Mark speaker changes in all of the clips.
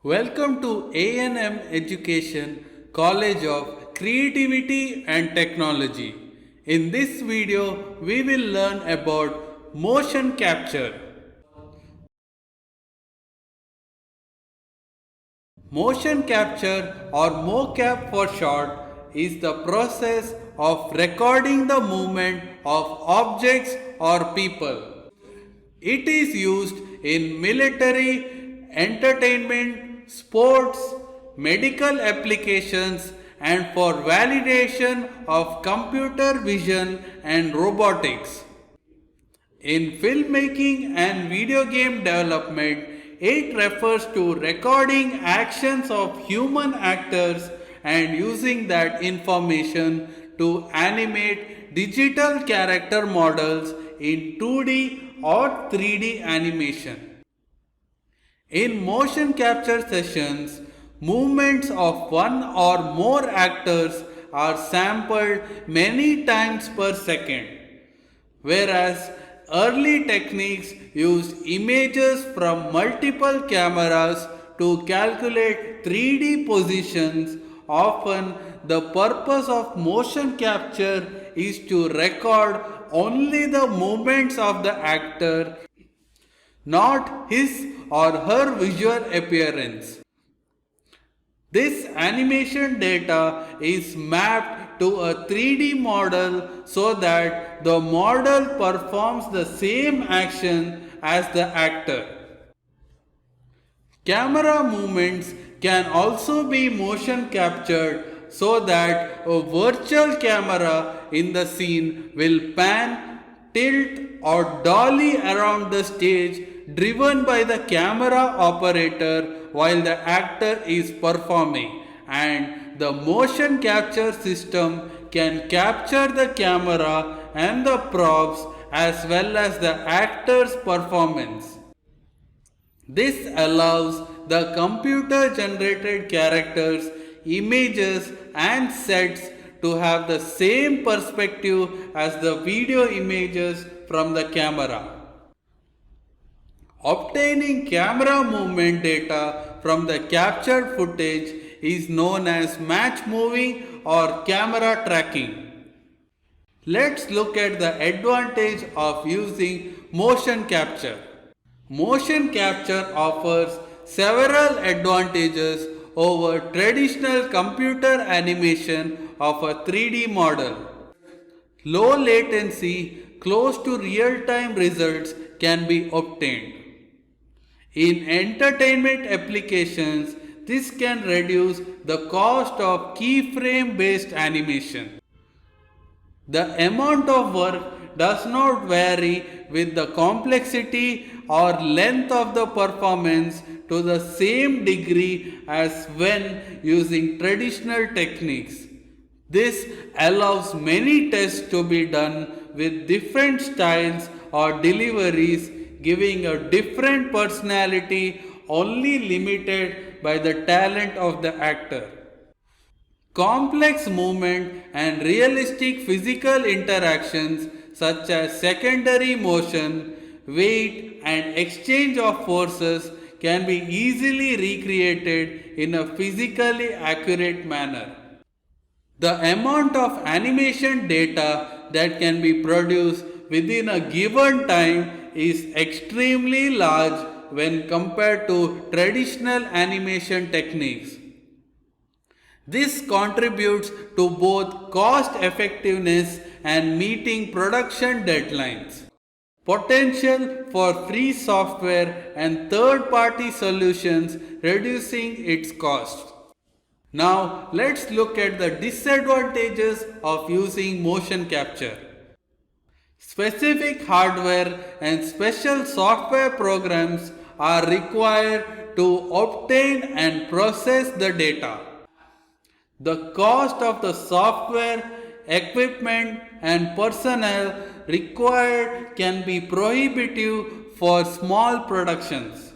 Speaker 1: Welcome to A&M Education College of Creativity and Technology. In this video, we will learn about motion capture. Motion capture or mocap for short is the process of recording the movement of objects or people. It is used in military, entertainment, sports, medical applications, and for validation of computer vision and robotics. In filmmaking and video game development, it refers to recording actions of human actors and using that information to animate digital character models in 2D or 3D animation. In motion capture sessions, movements of one or more actors are sampled many times per second, whereas early techniques used images from multiple cameras to calculate 3D positions. Often, the purpose of motion capture is to record only the movements of the actor, not his or her visual appearance. This animation data is mapped to a 3D model so that the model performs the same action as the actor. Camera movements can also be motion captured so that a virtual camera in the scene will pan, tilt, or dolly around the stage driven by the camera operator while the actor is performing, and the motion capture system can capture the camera and the props as well as the actor's performance. This allows the computer generated characters, images, and sets to have the same perspective as the video images from the camera. Obtaining camera movement data from the captured footage is known as match moving or camera tracking. Let's look at the advantage of using motion capture. Motion capture offers several advantages over traditional computer animation of a 3D model. Low latency, close to real time results can be obtained. In entertainment applications, this can reduce the cost of keyframe based animation. The amount of work does not vary with the complexity or length of the performance to the same degree as when using traditional techniques. This allows many tests to be done with different styles or deliveries, giving a different personality only limited by the talent of the actor. Complex movement and realistic physical interactions such as secondary motion, weight, and exchange of forces can be easily recreated in a physically accurate manner. The amount of animation data that can be produced within a given time is extremely large when compared to traditional animation techniques. This contributes to both cost effectiveness and meeting production deadlines. Potential for free software and third party solutions reducing its cost. Now let's look at the disadvantages of using motion capture. Specific hardware and special software programs are required to obtain and process the data. The cost of the software, equipment, and personnel required can be prohibitive for small productions.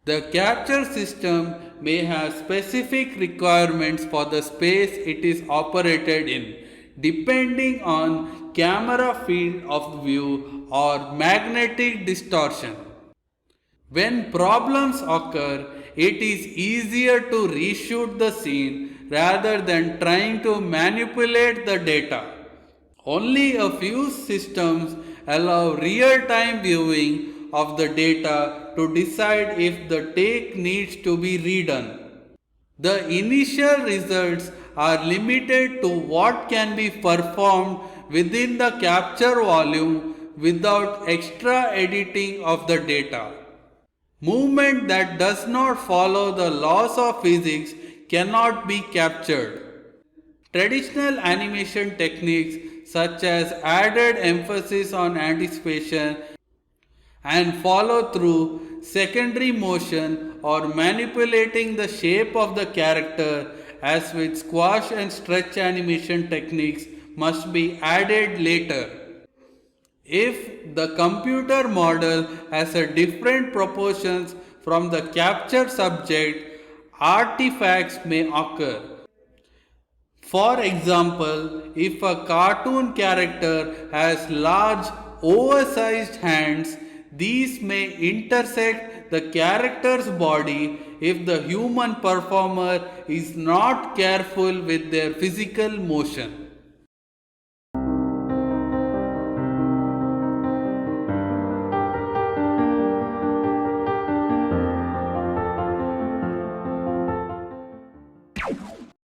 Speaker 1: The capture system may have specific requirements for the space it is operated in, depending on camera field of view or magnetic distortion. When problems occur, it is easier to reshoot the scene rather than trying to manipulate the data. Only a few systems allow real time viewing of the data to decide if the take needs to be redone. The initial results are limited to what can be performed within the capture volume without extra editing of the data. Movement that does not follow the laws of physics cannot be captured. Traditional animation techniques such as added emphasis on anticipation and follow through, secondary motion, or manipulating the shape of the character, as with squash and stretch animation techniques, must be added later. If the computer model has a different proportions from the captured subject, artifacts may occur. For example, if a cartoon character has large, oversized hands, these may intersect the character's body if the human performer is not careful with their physical motion.